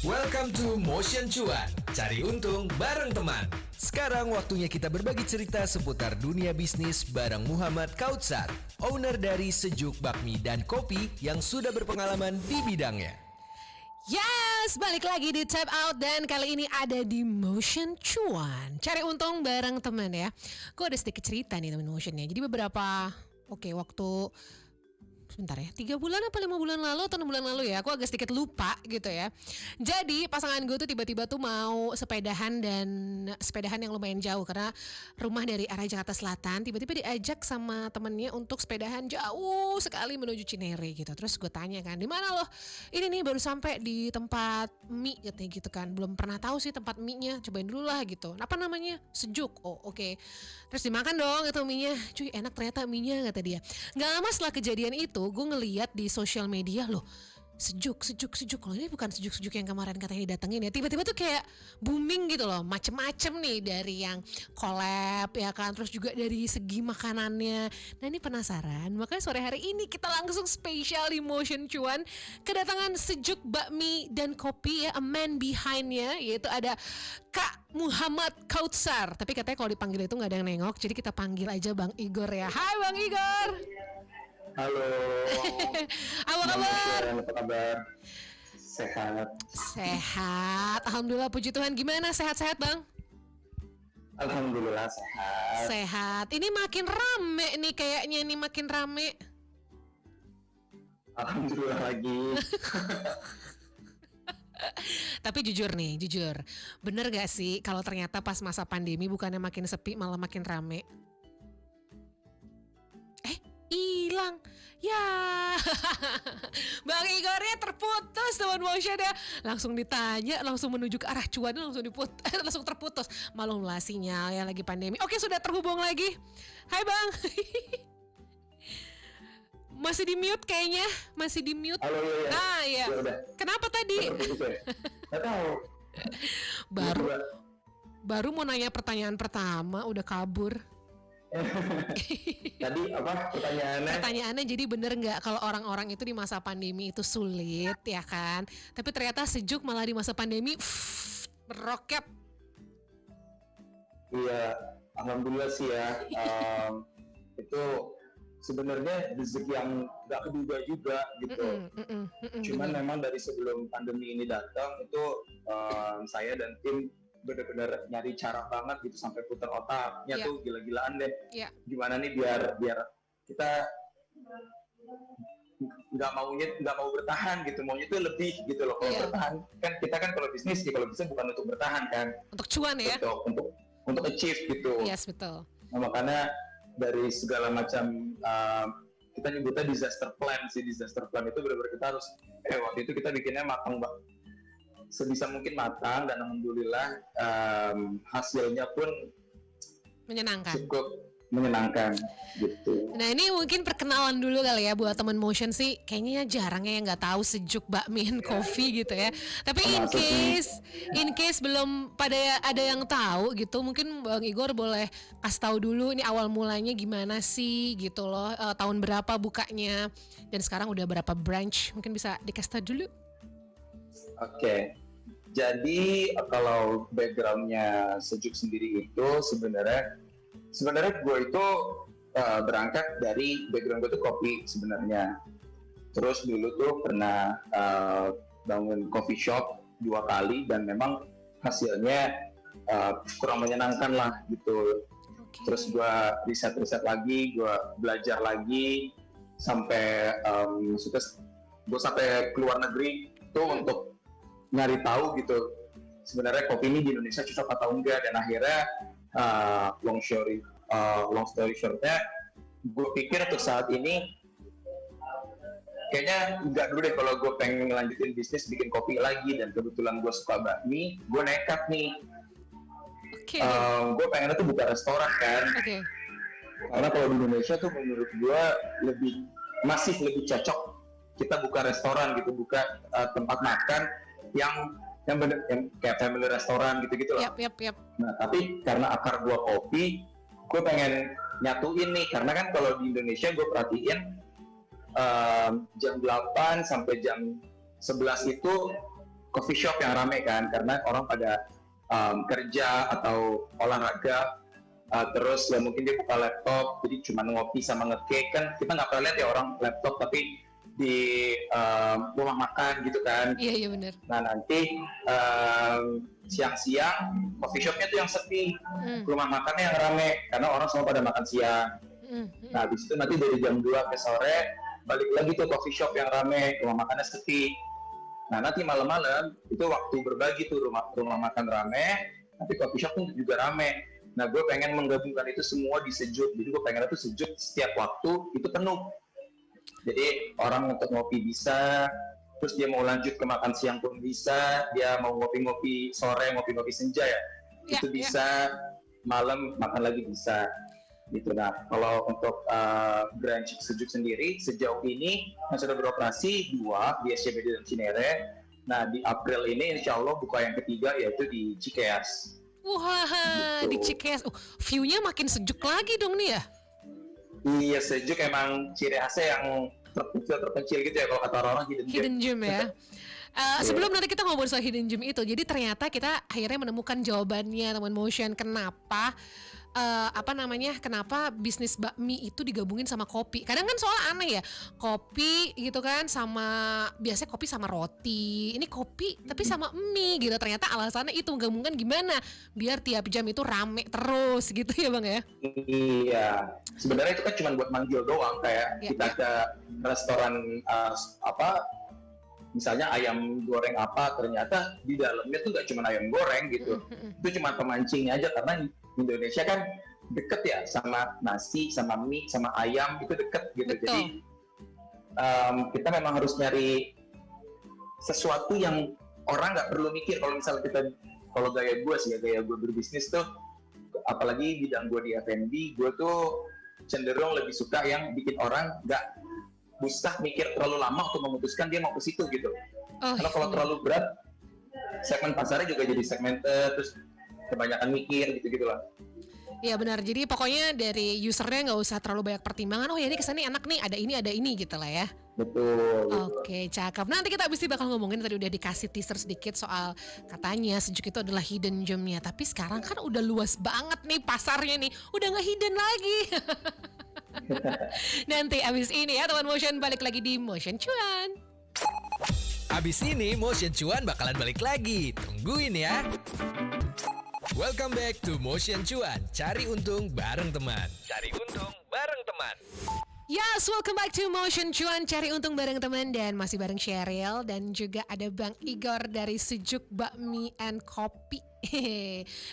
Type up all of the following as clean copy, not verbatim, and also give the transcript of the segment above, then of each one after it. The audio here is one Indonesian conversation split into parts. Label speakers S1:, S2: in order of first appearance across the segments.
S1: Welcome to Motion Cuan. Cari untung bareng teman. Sekarang waktunya kita berbagi cerita seputar dunia bisnis bareng Muhammad Kautsar, owner dari Sejuk Bakmi dan Kopi yang sudah berpengalaman di bidangnya.
S2: Yes, balik lagi di Tap Out dan kali ini ada di Motion Cuan. Cari untung bareng teman ya. Gue ada sedikit cerita nih teman Motionnya. Jadi beberapa, waktu sebentar ya, 3 bulan apa 5 bulan lalu atau 6 bulan lalu ya, aku agak sedikit lupa gitu ya. Jadi pasangan gue tuh tiba-tiba tuh mau sepedahan yang lumayan jauh karena rumah dari arah Jakarta Selatan, tiba-tiba diajak sama temennya untuk sepedahan jauh sekali menuju Cinere gitu. Terus gue tanya kan, di mana loh? Ini nih baru sampai di tempat mie katanya gitu kan, belum pernah tahu sih tempat mie-nya, cobain dulu lah gitu. Apa namanya? Sejuk. Oh oke. Terus dimakan dong itu mie-nya, cuy enak ternyata mie-nya kata dia. Gak lama setelah kejadian itu gue ngeliat di sosial media loh, sejuk. Kalau ini bukan sejuk yang kemarin katanya didatengin ya. Tiba-tiba tuh kayak booming gitu loh, macem-macem nih dari yang collab ya kan, terus juga dari segi makanannya. Nah ini penasaran, makanya sore hari ini kita langsung spesial di Motion Cuan kedatangan Sejuk Bakmi dan Kopi ya, a man behind-nya, yaitu ada Kak Muhammad Kautsar. Tapi katanya kalau dipanggil itu gak ada yang nengok, jadi kita panggil aja Bang Igor ya. Hai Bang Igor.
S3: Halo.
S2: Apa kabar?
S3: Apa kabar?
S2: Sehat. Alhamdulillah, puji Tuhan. Gimana? Sehat-sehat Bang?
S3: Alhamdulillah sehat.
S2: Sehat. Ini makin rame nih kayaknya nih, makin rame.
S3: Alhamdulillah lagi.
S2: Tapi jujur, bener gak sih kalau ternyata pas masa pandemi bukannya makin sepi malah makin rame? Hilang ya. Bang Igornya terputus teman Motion ya. Langsung ditanya, langsung menuju ke arah cuan, langsung terputus. Malum lah sinyal ya, lagi pandemi. Oke, sudah terhubung lagi. Hai Bang. Masih di mute kayaknya, masih di mute.
S3: Halo, ya.
S2: Ah ya. Kenapa tadi?
S3: Nggak tahu.
S2: Baru mau nanya pertanyaan pertama udah kabur.
S3: Tadi apa pertanyaannya?
S2: Pertanyaannya jadi bener nggak kalau orang-orang itu di masa pandemi itu sulit ya kan? Tapi ternyata Sejuk malah di masa pandemi meroket.
S3: Iya, alhamdulillah sih ya. Itu sebenarnya rezeki yang nggak keduga juga gitu. Cuman memang dari sebelum pandemi ini datang itu saya dan tim benar-benar nyari cara banget gitu sampai putar otaknya tuh gila-gilaan deh. Gimana nih biar kita nggak mau bertahan gitu, maunya tuh lebih gitu loh. Kalau bertahan kan kita kan kalau bisnis sih kalau bisa bukan untuk bertahan kan, untuk
S2: cuan ya,
S3: untuk achieve gitu.
S2: Yes, betul.
S3: Nah, makanya dari segala macam kita nyebutnya disaster plan itu benar-benar kita harus waktu itu kita bikinnya matang banget, sebisa mungkin matang, dan alhamdulillah hasilnya pun cukup menyenangkan gitu.
S2: Nah ini mungkin perkenalan dulu kali ya buat teman Motion sih, kayaknya jarang ya yang nggak tahu Sejuk Bakmi and Coffee gitu ya. Tapi in case belum ada yang tahu gitu, mungkin Bang Igor boleh kasih tahu dulu ini awal mulanya gimana sih gitu loh, tahun berapa bukanya dan sekarang udah berapa branch, mungkin bisa dikasih tahu dulu.
S3: Oke. Jadi kalau backgroundnya Sejuk sendiri itu sebenarnya gue itu berangkat dari background gue tuh kopi sebenarnya. Terus dulu tuh pernah bangun coffee shop 2 kali dan memang hasilnya kurang menyenangkan lah gitu. Terus gue riset lagi, gue belajar lagi sampai gue sampai keluar negeri tuh untuk nyari tahu gitu sebenarnya kopi ini di Indonesia cocok atau enggak, dan akhirnya long story shortnya gue pikir untuk saat ini kayaknya enggak dulu deh kalau gue pengen ngelanjutin bisnis bikin kopi lagi, dan kebetulan gue suka bakmi, gue nekat nih. Gue pengennya tuh buka restoran kan, karena kalau di Indonesia tuh menurut gue masih lebih cocok kita buka restoran gitu, buka tempat makan yang kayak family restoran gitu-gitu lah.
S2: Yap.
S3: Nah, tapi karena akar gua kopi, gue pengen nyatuin nih, karena kan kalau di Indonesia gue perhatiin jam 8 sampai jam 11 itu coffee shop yang rame kan, karena orang pada kerja atau olahraga, terus ya mungkin dia buka laptop, jadi cuma ngopi sama nge-cake kan, kita nggak pernah lihat ya orang laptop tapi di rumah makan gitu kan.
S2: Iya benar.
S3: Nah nanti siang-siang coffee shopnya tuh yang sepi, rumah makannya yang rame karena orang semua pada makan siang. Nah habis itu nanti dari jam 2 ke sore balik lagi tuh coffee shop yang rame, rumah makannya sepi. Nah nanti malam-malam itu waktu berbagi tuh, rumah makan rame, nanti coffee shop pun juga rame. Nah gue pengen menggabungkan itu semua di Sejuk, jadi gue pengen itu Sejuk setiap waktu itu penuh. Jadi orang untuk ngopi bisa, terus dia mau lanjut ke makan siang pun bisa, dia mau ngopi-ngopi sore, ngopi-ngopi senja ya, itu bisa, malam makan lagi bisa. Gitu. Nah, kalau untuk branch Sejuk sendiri sejauh ini yang sudah beroperasi 2 di SCBD dan Cinere. Nah, di April ini insya Allah buka yang ketiga yaitu di Cikeas.
S2: Wah,
S3: gitu.
S2: di Cikeas. View-nya makin sejuk lagi dong nih ya?
S3: Iya, Sejuk emang ciri khasnya yang terpencil gitu ya, kalau kata orang
S2: hidden gem ya. Sebelum nanti kita ngobrol soal hidden gem itu, jadi ternyata kita akhirnya menemukan jawabannya teman Motion kenapa kenapa bisnis bakmi itu digabungin sama kopi. Kadang kan soal aneh ya, kopi gitu kan sama, biasanya kopi sama roti, ini kopi tapi sama mie gitu. Ternyata alasannya itu menggabungkan gimana biar tiap jam itu rame terus gitu ya Bang ya.
S3: Iya, sebenarnya itu kan cuma buat manggil doang, kayak kita ke restoran misalnya ayam goreng apa, ternyata di dalamnya tuh nggak cuma ayam goreng gitu, itu cuma pemancingnya aja, karena Indonesia kan deket ya sama nasi, sama mie, sama ayam, itu deket gitu.
S2: Betul.
S3: Jadi kita memang harus nyari sesuatu yang orang nggak perlu mikir. Kalau misalnya kalau gaya gue berbisnis tuh, apalagi bidang gue di F&B, gue tuh cenderung lebih suka yang bikin orang nggak usah mikir terlalu lama untuk memutuskan dia mau ke situ gitu. Karena kalau terlalu berat, segmen pasarnya juga jadi segmented, terus kebanyakan mikir gitu-gitu lah.
S2: Iya benar, jadi pokoknya dari usernya nggak usah terlalu banyak pertimbangan, oh ya ini kesannya enak nih, ada ini gitu lah ya.
S3: Betul.
S2: Oke, cakep. Nanti kita abis ini bakal ngomongin, tadi udah dikasih teaser sedikit soal katanya Sejuk itu adalah hidden gemnya. Tapi sekarang kan udah luas banget nih pasarnya nih, udah gak hidden lagi. Nanti abis ini ya teman Motion balik lagi di Motion Cuan.
S1: Abis ini Motion Cuan bakalan balik lagi. Tungguin ya. Welcome back to Motion Cuan. Cari untung bareng teman. Cari untung bareng teman.
S2: Yes, welcome back to Motion Cuan, cari untung bareng teman, dan masih bareng Sheryl dan juga ada Bang Igor dari Sejuk Bakmi and Kopi.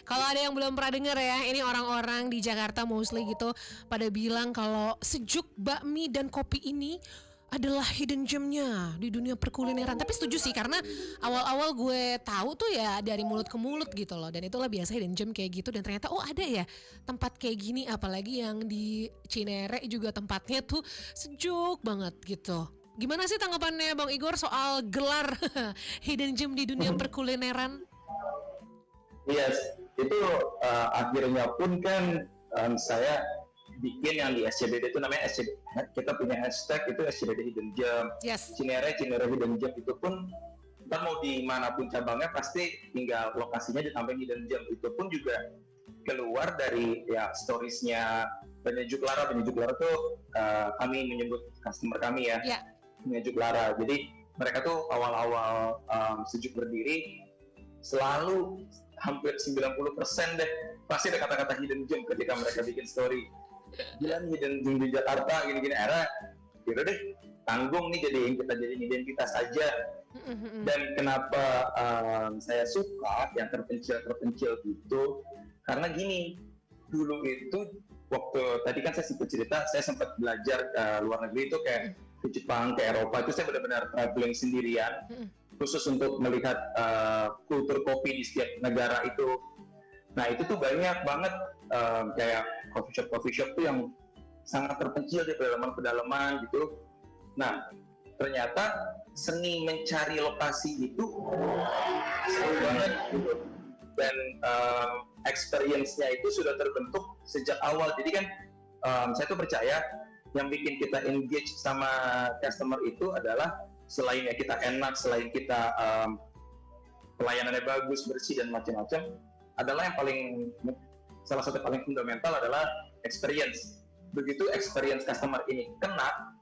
S2: Kalau ada yang belum pernah dengar ya, ini orang-orang di Jakarta mostly gitu pada bilang kalau Sejuk Bakmi dan Kopi ini adalah hidden gemnya di dunia perkulineran. Tapi setuju sih, karena awal-awal gue tahu tuh ya dari mulut ke mulut gitu loh. Dan itulah biasa hidden gem kayak gitu. Dan ternyata ada ya tempat kayak gini, apalagi yang di Cinere juga tempatnya tuh sejuk banget gitu. Gimana sih tanggapannya Bang Igor soal gelar hidden gem di dunia perkulineran?
S3: Yes, itu akhirnya pun kan saya bikin yang di SCBD itu namanya SCBD, kita punya hashtag itu SCBD Hidden Gem.
S2: Yes.
S3: Cinere Hidden Gem itu pun ntar mau dimanapun cabangnya pasti tinggal lokasinya ditambahin Hidden Gem. Itu pun juga keluar dari ya storiesnya Penyejuk Lara. Penyejuk Lara tuh kami menyebut customer kami ya, Penyejuk Lara. Jadi mereka tuh awal-awal Sejuk berdiri selalu hampir 90% deh pasti ada kata-kata hidden gem ketika mereka bikin story. Bilang hidden gem di Jakarta gini-gini, era gitu deh, tanggung nih kita jadiin identitas aja. Dan kenapa saya suka yang terpencil gitu, karena gini, dulu itu waktu tadi kan saya sempat cerita, saya sempat belajar luar negeri itu kayak ke Jepang, ke Eropa, itu saya benar-benar traveling sendirian khusus untuk melihat kultur kopi di setiap negara itu. Nah itu tuh banyak banget kayak coffee shop tuh yang sangat terpencil di pedalaman gitu. Nah ternyata seni mencari lokasi itu seru banget gitu. Dan experience-nya itu sudah terbentuk sejak awal. Jadi kan saya tuh percaya yang bikin kita engage sama customer itu adalah selain ya kita enak, selain kita pelayanannya bagus, bersih dan macam-macam, adalah yang salah satu paling fundamental adalah experience. Begitu experience customer ini kena,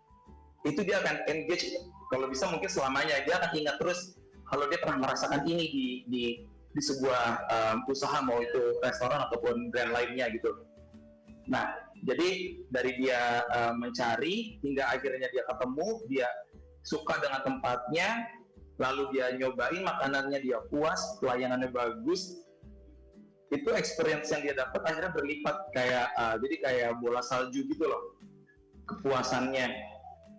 S3: itu dia akan engage, kalau bisa mungkin selamanya, dia akan ingat terus kalau dia pernah merasakan ini di sebuah usaha, mau itu restoran ataupun brand lainnya gitu. Nah, jadi dari dia mencari hingga akhirnya dia ketemu, dia suka dengan tempatnya, lalu dia nyobain makanannya, dia puas, pelayanannya bagus, itu experience yang dia dapat akhirnya berlipat, jadi kayak bola salju gitu loh kepuasannya.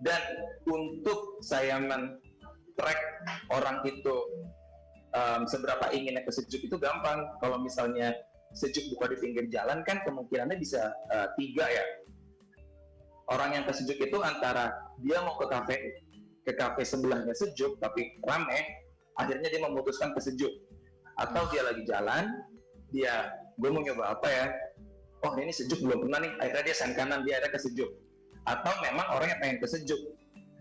S3: Dan untuk saya men-track orang itu seberapa inginnya ke Sejuk itu gampang. Kalau misalnya Sejuk buka di pinggir jalan kan kemungkinannya bisa 3 ya. Orang yang ke Sejuk itu antara dia mau ke kafe sebelahnya Sejuk tapi rame, akhirnya dia memutuskan ke Sejuk. Atau dia lagi jalan, gue mau nyoba apa ya, oh ini Sejuk belum pernah nih, akhirnya dia sen kanan, dia ada ke Sejuk. Atau memang orang yang pengen ke Sejuk.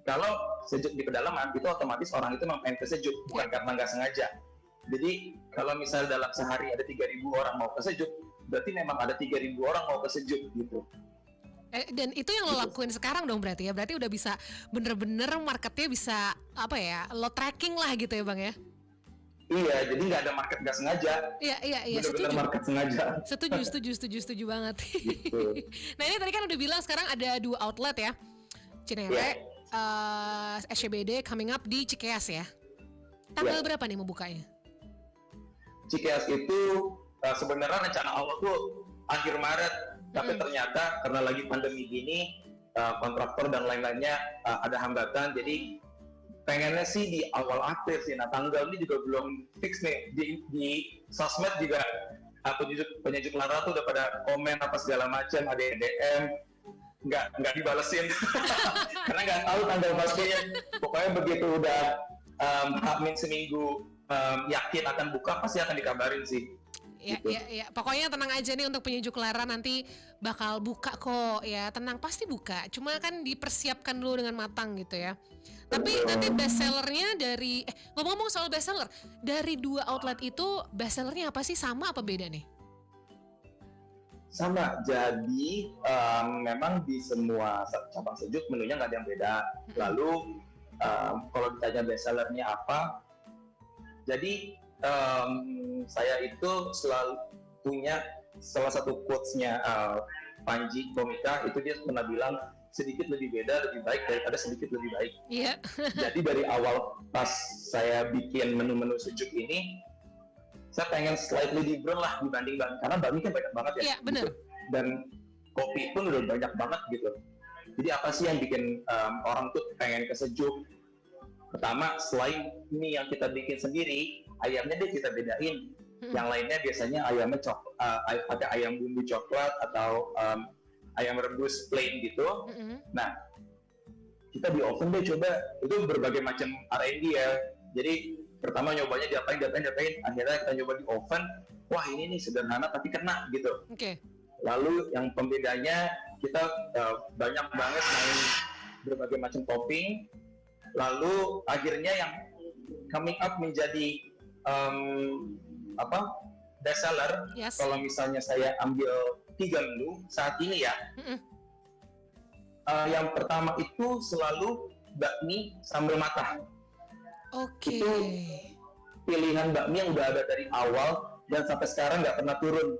S3: Kalau Sejuk di pedalaman, itu otomatis orang itu memang pengen ke Sejuk, bukan karena nggak sengaja. Jadi kalau misalnya dalam sehari ada 3.000 orang mau ke Sejuk, berarti memang ada 3.000 orang mau ke Sejuk gitu.
S2: Dan itu yang lo lakuin sekarang dong berarti ya? Berarti udah bisa bener-bener marketnya bisa lo tracking lah gitu ya Bang ya?
S3: Iya, jadi nggak ada market nggak sengaja.
S2: Iya,
S3: bener-bener
S2: setuju.
S3: Market sengaja.
S2: Setuju banget.
S3: Gitu.
S2: Nah ini tadi kan udah bilang sekarang ada 2 outlet ya, Cinere, SCBD coming up di Cikeas ya. Tanggal berapa nih mau bukanya?
S3: Cikeas itu sebenarnya rencana awal tuh akhir Maret, tapi ternyata karena lagi pandemi gini, kontraktor dan lain-lainnya ada hambatan, jadi pengennya sih di awal April sih. Nah tanggal ini juga belum fix nih, di sosmed juga penyejuk lara tuh udah pada komen apa segala macam, ada yang DM nggak dibalesin karena nggak tahu tanggal pastinya. Pokoknya begitu udah hamin seminggu yakin akan buka, pasti akan dikabarin sih.
S2: Ya. Pokoknya tenang aja nih untuk penyejuk lara, nanti bakal buka kok ya, tenang pasti buka. Cuma kan dipersiapkan dulu dengan matang gitu ya. Tapi nanti bestsellernya dari ngomong-ngomong soal bestseller, dari 2 outlet itu bestsellernya apa sih, sama apa beda nih?
S3: Sama, jadi memang di semua cabang Sejuk menunya nggak ada yang beda. Lalu kalau ditanya bestsellernya apa, jadi saya itu selalu punya salah satu quotes-nya Panji Komika, itu dia pernah bilang sedikit lebih beda lebih baik daripada sedikit lebih baik.
S2: Iya.
S3: Jadi dari awal pas saya bikin menu-menu Sejuk ini, saya pengen slightly different lah dibanding bakmi, karena bakmi kan banyak banget ya.
S2: Iya, benar.
S3: Gitu. Dan kopi pun udah banyak banget gitu. Jadi apa sih yang bikin orang tuh pengen ke Sejuk? Pertama, selain mie yang kita bikin sendiri, ayamnya deh kita bedain. Yang lainnya biasanya ayamnya pakai ayam bumbu coklat atau ayam rebus plain gitu. Nah, kita di oven deh coba, itu berbagai macam R&D ya. Jadi pertama nyobanya diapain, akhirnya kita nyoba di oven. Wah ini nih sederhana tapi kena gitu.
S2: Oke.
S3: Lalu yang pembedanya kita banyak banget main berbagai macam topping. Lalu akhirnya yang coming up menjadi best seller.
S2: Yes.
S3: Kalau misalnya saya ambil 3 menu saat ini ya. Yang pertama itu selalu bakmi sambal matah.
S2: Oke.
S3: Itu pilihan bakmi yang udah ada dari awal dan sampai sekarang nggak pernah turun.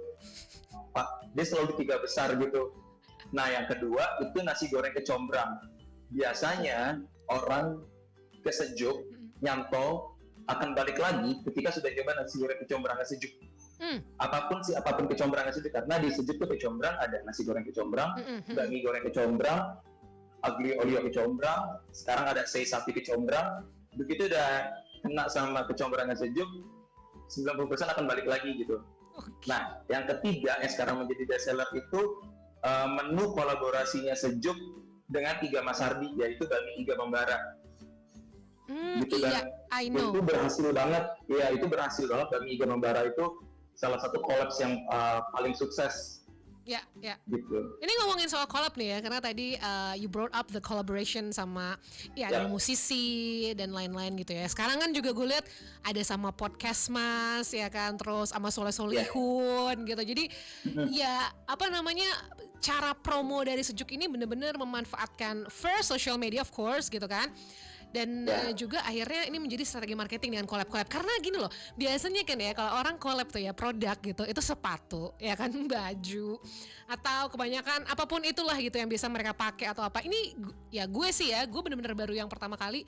S3: Pak, dia selalu 3 besar gitu. Nah yang kedua itu nasi goreng kecombrang. Biasanya orang ke Sejuk nyantol akan balik lagi ketika sudah coba nasi goreng kecombrang Sejuk. Apapun kecombrang Sejuk, karena di Sejuk tuh kecombrang ada nasi goreng kecombrang, bakmi goreng kecombrang, aglio olio kecombrang, sekarang ada sei sapi kecombrang. Begitu udah kena sama kecombrang Sejuk, 90% akan balik lagi gitu. Nah, yang ketiga yang sekarang menjadi best seller itu menu kolaborasinya Sejuk dengan Iga Mas Hardi, yaitu bakmi Iga Membara. Gitu,
S2: iya, I know.
S3: Itu berhasil banget. Ya, itu berhasil banget. Bakmi Iga Membara itu salah satu kolaps yang paling sukses
S2: Ya, ya.
S3: gitu.
S2: Ini ngomongin soal collab nih ya, karena tadi you brought up the collaboration sama ya ada
S3: Ya.
S2: musisi dan lain-lain gitu ya. Sekarang kan juga gue lihat ada sama podcast Mas ya kan, terus sama Soleh Solihun gitu. Jadi ya apa namanya, cara promo dari Sejuk ini benar-benar memanfaatkan first social media of course gitu kan. Dan juga akhirnya ini menjadi strategi marketing dengan collab-collab. Karena gini loh, biasanya kan ya kalau orang collab tuh ya produk gitu, itu sepatu ya kan, baju atau kebanyakan apapun itulah gitu yang bisa mereka pakai atau apa. Ini ya gue sih ya, gue bener-bener baru yang pertama kali,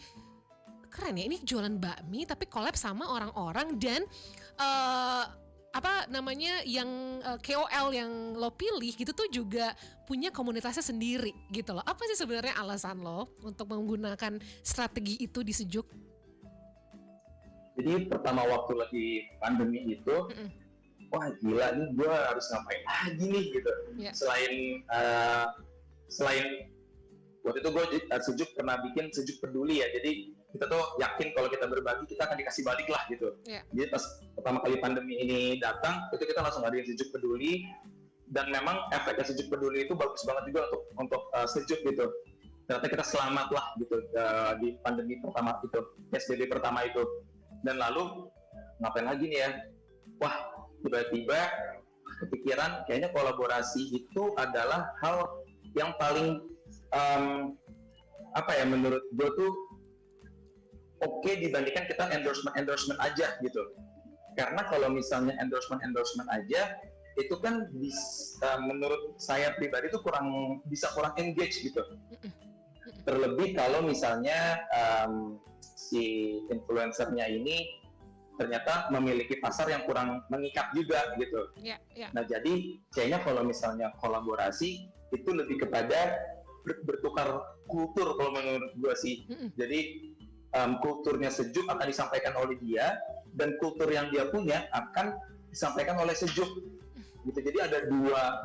S2: keren ya ini jualan bakmi tapi collab sama orang-orang dan apa namanya yang KOL yang lo pilih gitu tuh juga punya komunitasnya sendiri gitu loh. Apa sih sebenarnya alasan lo untuk menggunakan strategi itu di Sejuk?
S3: Jadi pertama waktu lagi pandemi itu, wah gila nih gue harus ngapain lagi nih gitu.
S2: Yeah.
S3: Selain waktu itu gue Sejuk pernah bikin Sejuk Peduli ya. Jadi kita tuh yakin kalau kita berbagi kita akan dikasih balik lah gitu.
S2: Yeah.
S3: Jadi pas pertama kali pandemi ini datang, itu kita langsung ngadain Sejuk Peduli, dan memang efeknya Sejuk Peduli itu bagus banget juga untuk Sejuk gitu. Ternyata kita selamat lah gitu di pandemi pertama itu, PSBB pertama itu. Dan lalu ngapain lagi nih ya? Wah, tiba-tiba kepikiran kayaknya kolaborasi itu adalah hal yang paling apa ya, menurut gue tuh oke dibandingkan kita endorsement aja gitu. Karena kalau misalnya endorsement aja itu kan menurut saya pribadi itu kurang engage gitu. Terlebih kalau misalnya si influencernya ini ternyata memiliki pasar yang kurang mengikat juga gitu. Nah jadi kayaknya kalau misalnya kolaborasi itu lebih kepada bertukar kultur kalau menurut gue sih. Jadi kulturnya Sejuk akan disampaikan oleh dia, dan kultur yang dia punya akan disampaikan oleh Sejuk gitu. Jadi ada dua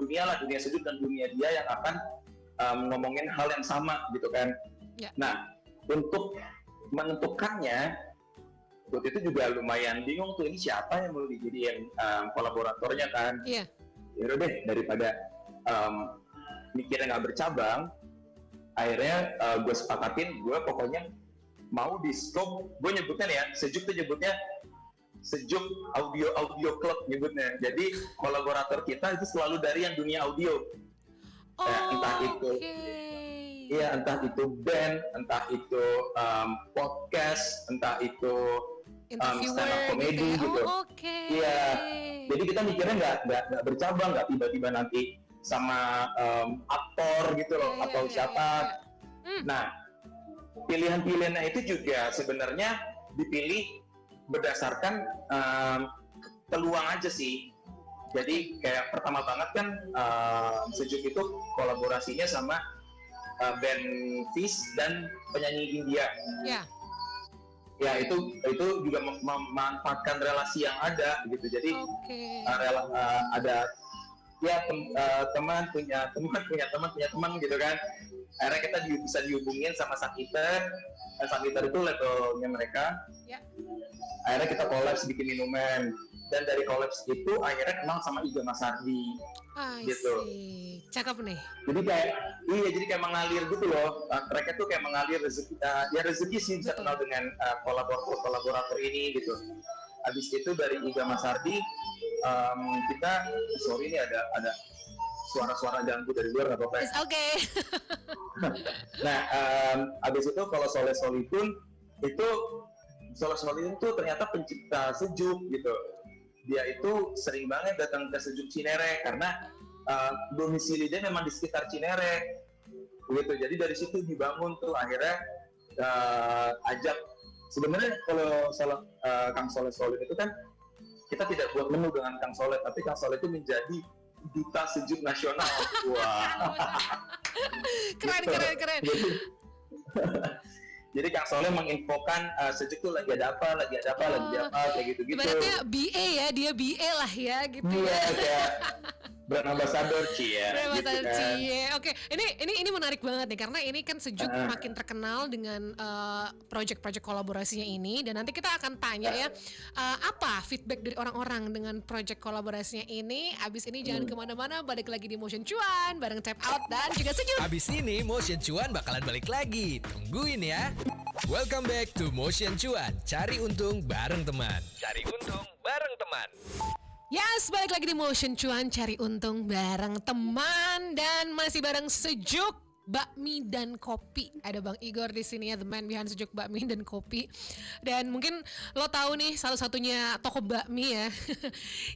S3: dunia lah, dunia Sejuk dan dunia dia yang akan ngomongin hal yang sama gitu kan. Nah untuk menentukannya waktu itu juga lumayan bingung tuh, ini siapa yang mau dijadiin kolaboratornya kan. Yaudah deh, daripada mikirnya nggak bercabang, akhirnya gue sepakatin, gue pokoknya mau di scope, gue nyebutnya nih ya, Sejuk tuh nyebutnya Sejuk Audio Club nyebutnya. Jadi kolaborator kita itu selalu dari yang dunia audio. Entah itu band, entah itu podcast, entah itu stand up comedy gitu. Iya. Jadi kita mikirnya nggak bercabang, nggak tiba-tiba nanti sama aktor gitu loh, atau siapa. Nah, pilihan-pilihannya itu juga sebenarnya dipilih berdasarkan peluang aja sih. Jadi kayak pertama banget kan Sejuk itu kolaborasinya sama band Fish dan penyanyi India. Ya itu juga memanfaatkan relasi yang ada gitu. Jadi ada ya teman punya teman gitu kan. Akhirnya kita bisa dihubungin sama Sakiter. Sakiter itu labelnya mereka. Akhirnya kita collabs bikin minuman, dan dari collabs itu akhirnya kenal sama Iga Masardi gitu.
S2: Cakep nih.
S3: Jadi kayak mengalir gitu loh. Tracknya tuh kayak mengalir rezeki sih, bisa kenal dengan kolaborator ini gitu. Habis itu dari Iga Masardi kita sorry ini ada suara-suara ganggu dari luar, nggak apa-apa.
S2: It's okay.
S3: Nah, abis itu kalau Soleh Solihun tuh ternyata pencipta Sejuk gitu. Dia itu sering banget datang ke Sejuk Cinere karena domisili dia memang di sekitar Cinere gitu. Jadi dari situ dibangun tuh akhirnya ajak. Sebenarnya kalau Kang Soleh Solihun itu kan kita tidak buat menu dengan Kang Soleh, tapi Kang Soleh itu menjadi duta Sejuk nasional. Wah.
S2: Keren.
S3: Jadi Kang Soleh menginfokan Sejuk tuh lagi ada apa kayak gitu-gitu.
S2: Ibaratnya BA ya, dia BA lah ya gitu.
S3: Iya, kayak brand ambassador Cie.
S2: Brand
S3: Gitu
S2: ambassador
S3: kan.
S2: Cie. Oke, ini menarik banget nih karena ini kan Sejuk makin terkenal dengan project-project kolaborasinya ini, dan nanti kita akan tanya ya apa feedback dari orang-orang dengan project kolaborasinya ini. Abis ini jangan kemana-mana, balik lagi di Motion Cuan bareng Tap Out dan juga Sejuk.
S1: Abis ini Motion Cuan bakalan balik lagi. Tungguin ya. Welcome back to Motion Cuan. Cari untung bareng teman. Cari untung bareng teman.
S2: Yes, balik lagi di Motion Cuan, cari untung bareng teman dan masih bareng Sejuk Bakmi dan Kopi. Ada Bang Igor di sini ya, the man behind Sejuk Bakmi dan Kopi. Dan mungkin lo tahu nih salah satunya toko bakmi ya,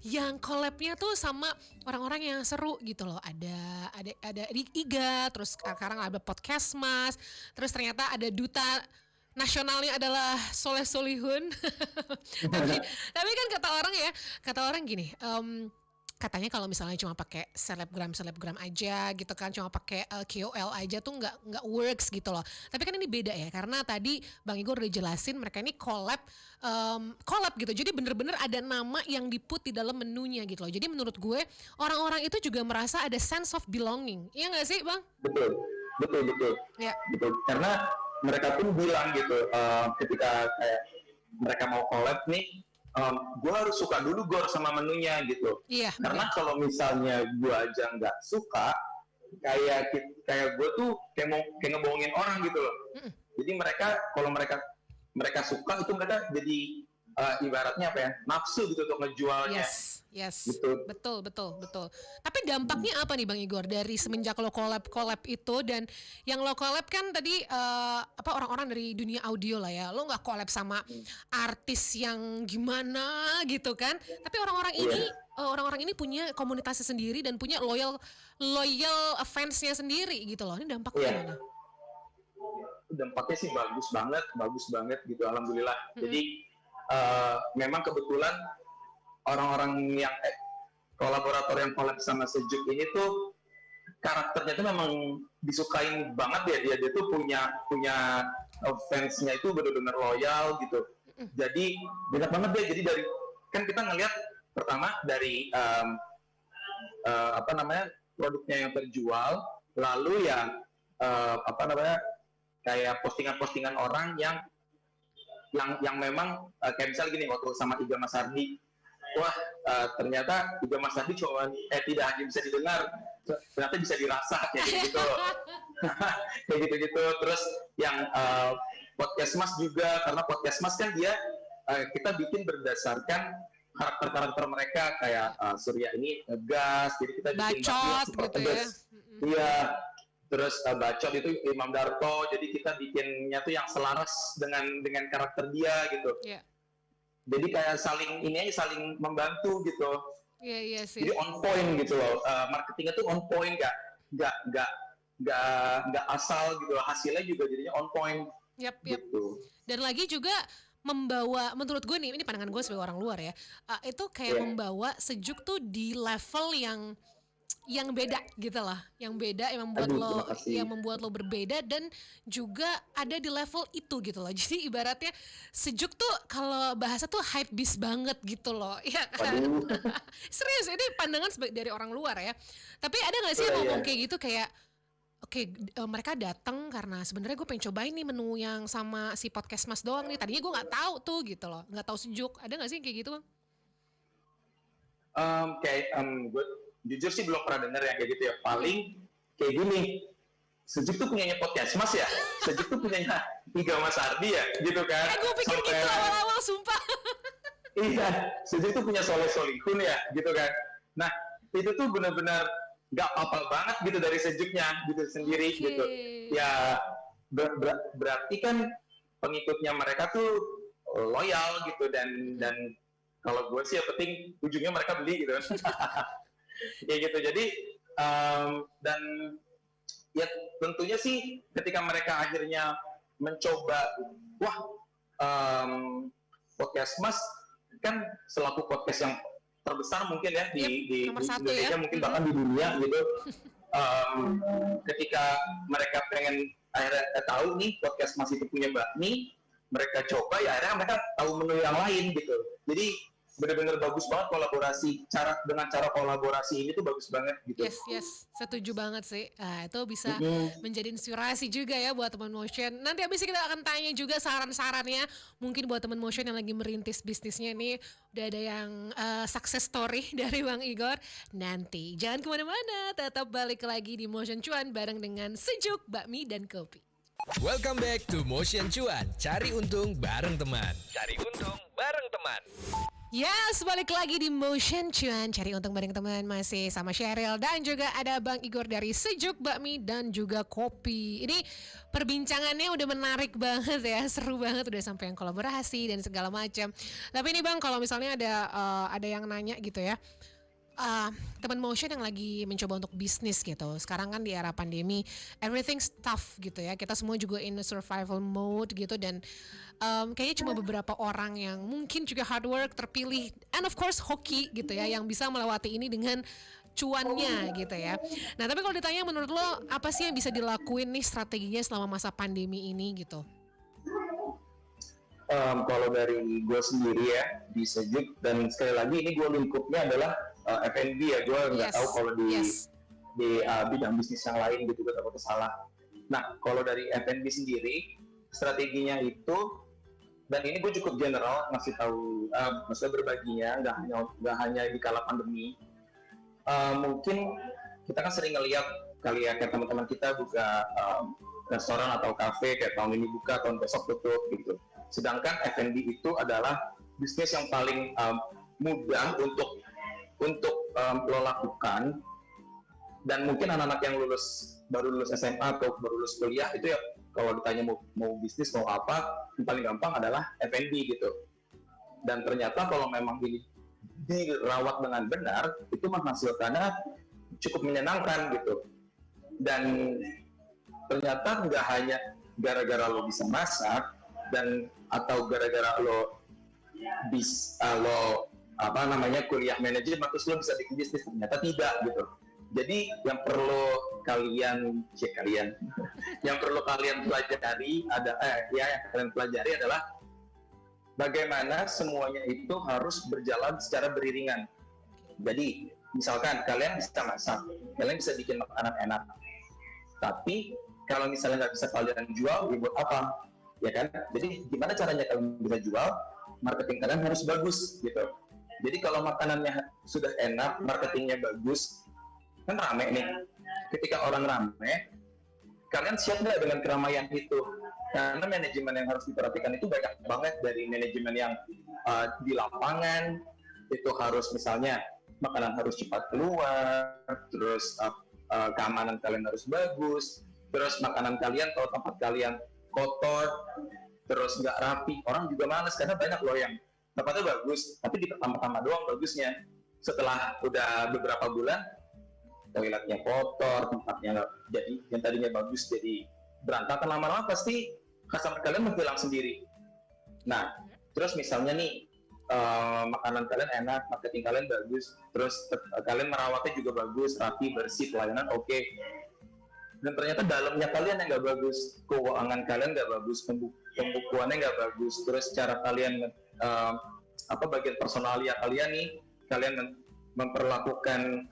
S2: yang collabnya tuh sama orang-orang yang seru gitu loh. Ada Iga, terus sekarang ada Podcast Mas, terus ternyata ada duta nasionalnya adalah Soleh Solihun. tapi kan kata orang gini, katanya kalau misalnya cuma pakai selebgram aja gitu kan, cuma pakai KOL aja tuh nggak works gitu loh. Tapi kan ini beda ya, karena tadi Bang Igor udah jelasin mereka ini collab gitu. Jadi bener-bener ada nama yang di-put di dalam menunya gitu loh. Jadi menurut gue orang-orang itu juga merasa ada sense of belonging. Iya nggak sih Bang?
S3: Betul.
S2: Ya.
S3: Betul. Karena mereka pun bilang gitu, ketika kayak mereka mau collab nih, gue harus suka dulu Gor sama menunya gitu.
S2: Iya.
S3: Karena kalau misalnya gue aja nggak suka, kayak gue tuh kayak ngebohongin orang gitu loh. Jadi kalau mereka suka itu mereka jadi ibaratnya apa ya, nafsu gitu untuk ngejualnya.
S2: Yes,
S3: gitu.
S2: betul. Tapi dampaknya apa nih Bang Igor dari semenjak lo collab itu, dan yang lo collab kan tadi orang-orang dari dunia audio lah ya, lo nggak collab sama artis yang gimana gitu kan, tapi orang-orang ini punya komunitasnya sendiri dan punya loyal fansnya sendiri gitu loh. Ini dampaknya gimana?
S3: Dampaknya sih bagus banget gitu, alhamdulillah. Jadi memang kebetulan orang-orang yang kolaborator yang collab sama Sejuk ini tuh karakternya tuh memang disukain banget ya. Dia tuh punya fansnya itu benar-benar loyal gitu. Jadi banyak banget dia. Jadi dari kan kita ngelihat pertama dari produknya yang terjual, lalu ya kayak postingan-postingan orang yang memang kayak misalnya gini, waktu sama Iga Mas Ardi, wah ternyata Iga Mas Ardi cuma tidak hanya bisa didengar, ternyata bisa dirasa kayak gitu. Kayak gitu. Terus yang Podcast Mas juga, karena Podcast Mas kan dia kita bikin berdasarkan karakter mereka, kayak Surya ini ngegas, jadi kita bikin
S2: bacot gitu ya.
S3: Iya. Terus Bacot itu Imam Darto, jadi kita bikinnya tuh yang selaras dengan karakter dia gitu. Yeah. Jadi kayak saling membantu gitu.
S2: Iya sih.
S3: Jadi on point gitu loh. Marketingnya tuh on point, nggak asal gitu. Hasilnya juga jadinya on point.
S2: Yap.
S3: Gitu.
S2: Dan lagi juga membawa, menurut gue nih, ini pandangan gue sebagai orang luar ya, itu kayak membawa Sejuk tuh di level yang beda gitu lah, yang membuat lo berbeda, dan juga ada di level itu gitu loh. Jadi ibaratnya Sejuk tuh kalau bahasa tuh hype beast banget gitu loh, ya kan? Serius, ini pandangan dari orang luar ya. Tapi ada nggak sih yang ngomong kayak gitu, kayak mereka datang karena sebenarnya gue pengen cobain nih menu yang sama si Podcast Mas doang nih. Tadinya gue nggak tahu tuh gitu loh, nggak tahu Sejuk. Ada nggak sih yang kayak gitu Bang?
S3: Gue jujur sih belum pernah dengar yang kayak gitu ya. Paling kayak gini, Sejuk tuh punyanya Podcast Mas ya, Sejuk tuh punyanya Iga Mas Ardi ya, gitu kan?
S2: Gue pikir gitu awal-awal, sumpah.
S3: Iya, Sejuk tuh punya Soleh Solihun ya, gitu kan? Nah, itu tuh benar-benar nggak apa-apa banget gitu dari Sejuknya gitu sendiri gitu. Ya berarti kan pengikutnya mereka tuh loyal gitu, dan kalau gue sih yang penting ujungnya mereka beli gitu kan. Ya gitu. Jadi dan ya tentunya sih ketika mereka akhirnya mencoba, Podcast Mas kan selaku podcast yang terbesar mungkin ya di Indonesia, mungkin bahkan di dunia gitu. Ketika mereka pengen akhirnya tahu nih Podcast Mas itu punya bakmi, mereka coba, ya akhirnya mereka tahu menu yang lain gitu. Jadi bener-bener bagus banget kolaborasi. Cara kolaborasi ini tuh bagus banget gitu.
S2: Yes, setuju banget sih. Itu bisa
S3: Mm-mm.
S2: menjadi inspirasi juga ya buat teman motion. Nanti abis ini kita akan tanya juga saran-sarannya. Mungkin buat teman motion yang lagi merintis bisnisnya nih, udah ada yang success story dari Bang Igor. Nanti jangan kemana-mana, tetap balik lagi di Motion Cuan bareng dengan Sejuk Bakmi dan Kopi.
S1: Welcome back to Motion Cuan. Cari untung bareng teman. Cari untung bareng teman.
S2: Yes, balik lagi di Motion Cuan, cari untung bareng teman, masih sama Cheryl dan juga ada Bang Igor dari Sejuk Bakmi dan juga Kopi. Ini perbincangannya udah menarik banget ya, seru banget, udah sampai yang kolaborasi dan segala macam. Tapi ini Bang, kalau misalnya ada yang nanya gitu ya, teman motion yang lagi mencoba untuk bisnis gitu. Sekarang kan di era pandemi, everything's tough gitu ya. Kita semua juga in a survival mode gitu dan kayaknya cuma beberapa orang yang mungkin juga hard work terpilih and of course hoki gitu ya yang bisa melewati ini dengan cuannya gitu ya. Nah tapi kalau ditanya menurut lo apa sih yang bisa dilakuin nih strateginya selama masa pandemi ini gitu?
S3: Kalau dari gue sendiri ya di Sejuk, dan sekali lagi ini gue lingkupnya adalah F&B ya, gue nggak tahu kalau di bidang bisnis yang lain gitu, gue takut salah. Nah kalau dari F&B sendiri strateginya itu, dan ini gue cukup general ngasih tahu, maksudnya berbaginya nggak hanya di kala pandemi. Mungkin kita kan sering ngeliat kali ya kayak teman-teman kita buka restoran atau kafe kayak tahun ini buka, tahun besok tutup gitu. Sedangkan F&B itu adalah bisnis yang paling mudah untuk lo lakukan, dan mungkin anak-anak yang baru lulus SMA atau baru lulus kuliah itu ya kalau ditanya mau bisnis mau apa, yang paling gampang adalah F&B gitu. Dan ternyata kalau memang ini dirawat dengan benar itu menghasilkannya cukup menyenangkan gitu. Dan ternyata nggak hanya gara-gara lo bisa masak dan atau gara-gara lo kuliah manajemen terus lo bisa bikin bisnis, ternyata tidak gitu. Jadi yang perlu kalian pelajari adalah bagaimana semuanya itu harus berjalan secara beriringan. Jadi misalkan kalian bisa masak, kalian bisa bikin makanan enak, tapi kalau misalnya nggak bisa kalian jual, buat apa? Ya kan? Jadi gimana caranya kalian bisa jual? Marketing kalian harus bagus gitu. Jadi kalau makanannya sudah enak, marketingnya bagus, kan rame nih. Ketika orang rame, kalian siap nggak dengan keramaian itu? Karena manajemen yang harus diperhatikan itu banyak banget, dari manajemen yang di lapangan itu harus misalnya makanan harus cepat keluar, terus keamanan kalian harus bagus, terus makanan kalian atau tempat kalian kotor, terus nggak rapi, orang juga malas karena banyak loh yang tempatnya bagus, tapi di pertama-tama doang bagusnya. Setelah udah beberapa bulan, toiletnya kotor, tempatnya nggak jadi, yang tadinya bagus jadi berantakan, lama-lama pasti customer kalian menghilang sendiri. Nah, terus misalnya nih makanan kalian enak, marketing kalian bagus, terus kalian merawatnya juga bagus, rapi, bersih, pelayanan oke. Dan ternyata dalamnya kalian yang nggak bagus, keuangan kalian nggak bagus, pembukuannya nggak bagus, terus cara kalian bagian personalia kalian nih, kalian memperlakukan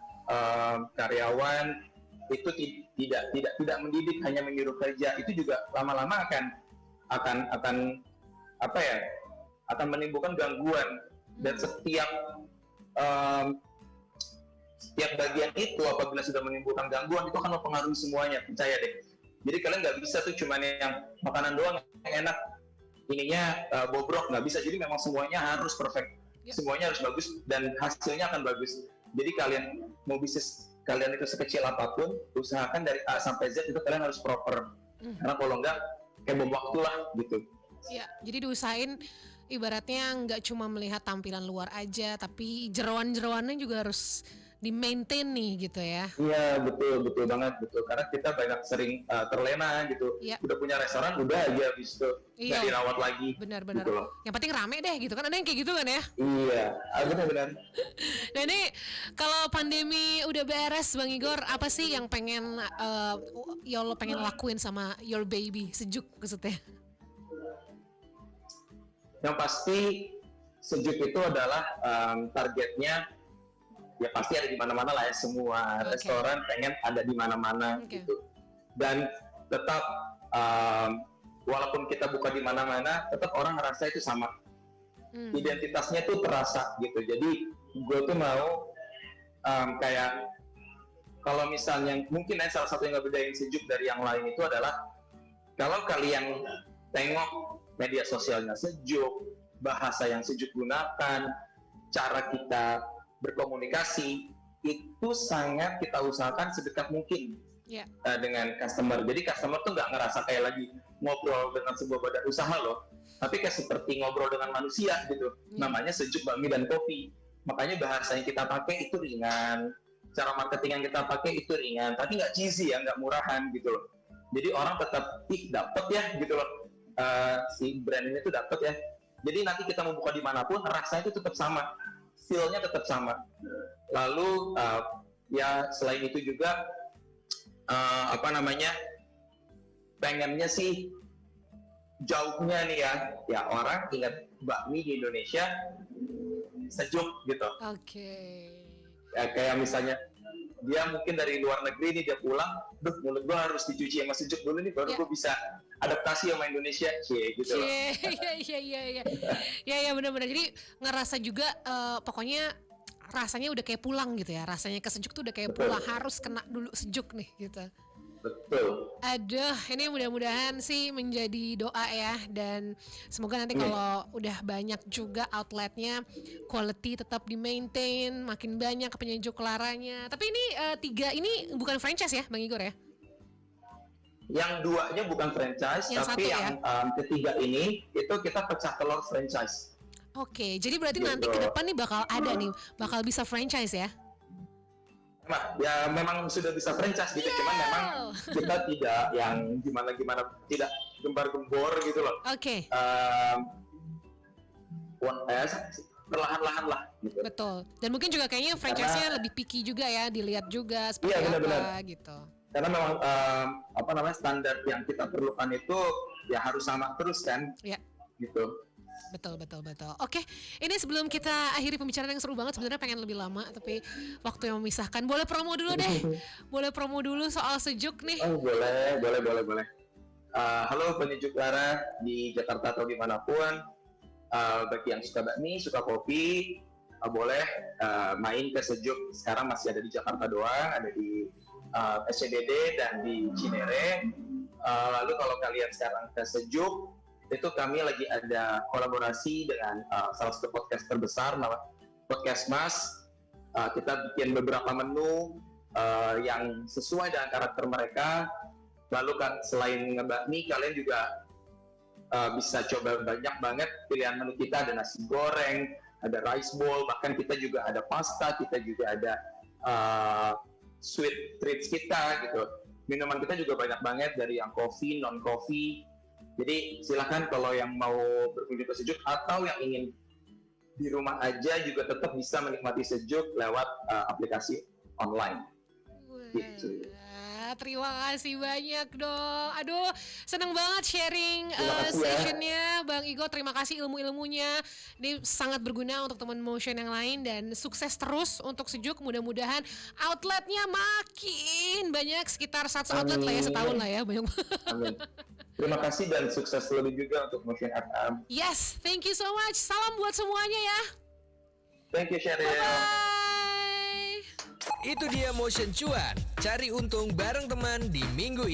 S3: karyawan itu tidak mendidik, hanya menyuruh kerja, itu juga lama-lama akan menimbulkan gangguan. Dan setiap bagian itu apabila sudah menimbulkan gangguan itu akan mempengaruhi semuanya, percaya deh. Jadi kalian nggak bisa tuh cuman yang makanan doang yang enak, ininya bobrok, nggak bisa. Jadi memang semuanya harus perfect, semuanya harus bagus dan hasilnya akan bagus. Jadi kalian mau bisnis kalian itu sekecil apapun, usahakan dari A sampai Z itu kalian harus proper. Karena kalau enggak kayak bom waktu lah gitu.
S2: Iya, jadi diusahain ibaratnya nggak cuma melihat tampilan luar aja, tapi jeroan-jeroannya juga harus di-maintain nih gitu ya.
S3: Iya, betul banget, betul. Karena kita banyak sering terlena gitu.
S2: Ya.
S3: Udah punya restoran, udah aja habis itu nggak dirawat lagi.
S2: Benar-benar.
S3: Gitu.
S2: Yang penting rame deh gitu kan, ada yang kayak gitu kan ya.
S3: Iya, benar.
S2: Nah ini kalau pandemi udah beres Bang Igor, apa sih yang pengen lo pengen lakuin sama your baby Sejuk maksudnya?
S3: Yang pasti Sejuk itu adalah targetnya ya pasti ada di mana-mana lah ya, semua restoran pengen ada di mana-mana gitu. Dan tetap walaupun kita buka di mana-mana, tetap orang ngerasa itu sama. Identitasnya tuh terasa gitu. Jadi gue tuh mau kayak kalau misalnya mungkin salah satu yang ngebedain Sejuk dari yang lain itu adalah kalau kalian tengok media sosialnya Sejuk, bahasa yang Sejuk gunakan, cara kita berkomunikasi itu sangat kita usahakan sedekat mungkin dengan customer. Jadi customer tuh nggak ngerasa kayak lagi ngobrol dengan sebuah badan usaha loh, tapi kayak seperti ngobrol dengan manusia gitu. Namanya Sejuk Bakmi dan Kopi. Makanya bahasa yang kita pakai itu ringan, cara marketing yang kita pakai itu ringan, tapi nggak cheesy ya, nggak murahan gitu loh. Jadi orang tetap dapet ya gitu loh, si brand ini tuh dapet ya. Jadi nanti kita mau buka dimanapun rasanya itu tetap sama, feel-nya tetap sama. Lalu ya selain itu juga pengennya sih jauhnya nih ya orang ingat bakmi di Indonesia Sejuk gitu. Ya, kayak misalnya dia mungkin dari luar negeri nih dia pulang, mulut gua harus dicuci sama Sejuk dulu nih baru gua bisa adaptasi sama Indonesia, gitu loh.
S2: Iya benar-benar. Jadi ngerasa juga pokoknya rasanya udah kayak pulang gitu ya. Rasanya ke Sejuk tuh udah kayak pulang, harus kena dulu Sejuk nih gitu.
S3: Betul.
S2: Aduh, ini mudah-mudahan sih menjadi doa ya, dan semoga nanti kalau udah banyak juga outletnya, quality tetap di maintain, makin banyak penyejuk laranya. Tapi ini 3 ini bukan franchise ya, Bang Igor ya?
S3: Yang 2-nya bukan franchise, tapi yang ketiga ini itu kita pecah telur franchise.
S2: Oke, jadi berarti nanti ke depan nih bakal ada nih, bakal bisa franchise ya?
S3: Nah, ya memang sudah bisa franchise gitu, cuman memang kita tidak yang gimana tidak gembar-gembor gitu loh. Perlahan-lahan lah gitu.
S2: Betul. Dan mungkin juga kayaknya franchise-nya lebih picky juga ya, dilihat juga seperti apa gitu.
S3: Karena memang standar yang kita perlukan itu ya harus sama terus kan. Gitu.
S2: Betul. Oke, ini sebelum kita akhiri pembicaraan yang seru banget, sebenarnya pengen lebih lama, tapi waktu yang memisahkan. Boleh promo dulu deh. Boleh promo dulu soal Sejuk nih.
S3: Oh, boleh. Halo penyejuk lara di Jakarta atau dimanapun. Bagi yang suka bakmi, suka kopi, boleh main ke Sejuk. Sekarang masih ada di Jakarta doang, ada di SCBD dan di Cinere. Lalu kalau kalian sekarang ke Sejuk, itu kami lagi ada kolaborasi dengan salah satu podcast terbesar, namanya Podcast Mas. Kita bikin beberapa menu yang sesuai dengan karakter mereka. Lalu kan selain ngebakmi, kalian juga bisa coba banyak banget pilihan menu kita. Ada nasi goreng, ada rice bowl, bahkan kita juga ada pasta, kita juga ada sweet treats kita gitu. Minuman kita juga banyak banget, dari yang coffee, non coffee. Jadi silakan kalau yang mau berkunjung ke Sejuk atau yang ingin di rumah aja juga tetap bisa menikmati Sejuk lewat aplikasi online. Gitu.
S2: Terima kasih banyak dong. Aduh, seneng banget sharing sessionnya Bang Igor. Terima kasih ilmu-ilmunya. Ini sangat berguna untuk teman motion yang lain, dan sukses terus untuk Sejuk. Mudah-mudahan outletnya makin banyak, sekitar 100 outlet lah ya setahun lah ya. Banyak.
S3: Amin. Terima kasih dan sukses lebih juga untuk Motion FM.
S2: Yes, thank you so much. Salam buat semuanya ya.
S3: Thank you, Sheryl.
S2: Bye.
S1: Itu dia Motion Cuan. Cari untung bareng teman di minggu ini.